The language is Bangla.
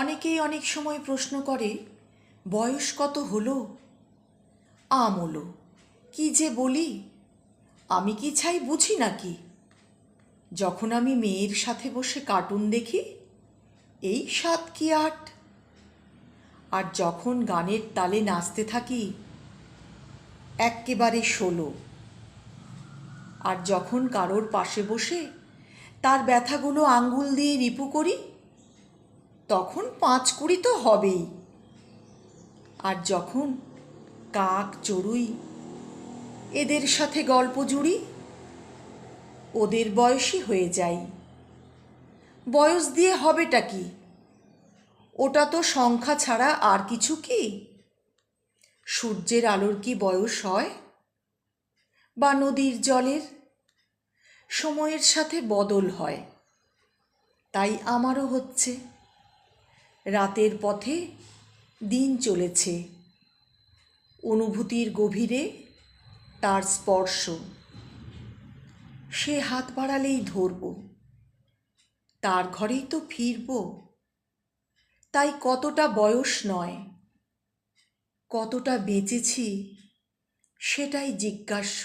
অনেকেই অনেক সময় প্রশ্ন করে, বয়স কত হলো? আমলো, কি যে বলি, আমি কি ছাই বুঝি নাকি? যখন আমি মেয়ের সাথে বসে কার্টুন দেখি, এই 7 কি 8। আর যখন গানের তালে নাচতে থাকি, এক্কেবারে 16। আর যখন কারোর পাশে বসে তার ব্যথাগুলো আঙ্গুল দিয়ে রিপু করি, তখন 5-20 তো হবেই। আর যখন কাক চড়ুই এদের সাথে গল্প জুড়ি, ওদের বয়সী হয়ে যাই। বয়স দিয়ে হবেটা কি? ওটা তো সংখ্যা ছাড়া আর কিছু কি? সূর্যের আলোর কি বয়স হয়? বা নদীর জলের? সময়ের সাথে বদল হয়, তাই আমারও হচ্ছে। রাতের পথে দিন চলেছে, অনুভূতির গভীরে তার স্পর্শ। সে হাত বাড়ালেই ধরব, তার ঘরেই তো ফিরব। তাই কতটা বয়স নয়, কতটা বেঁচেছি সেটাই জিজ্ঞাস্য।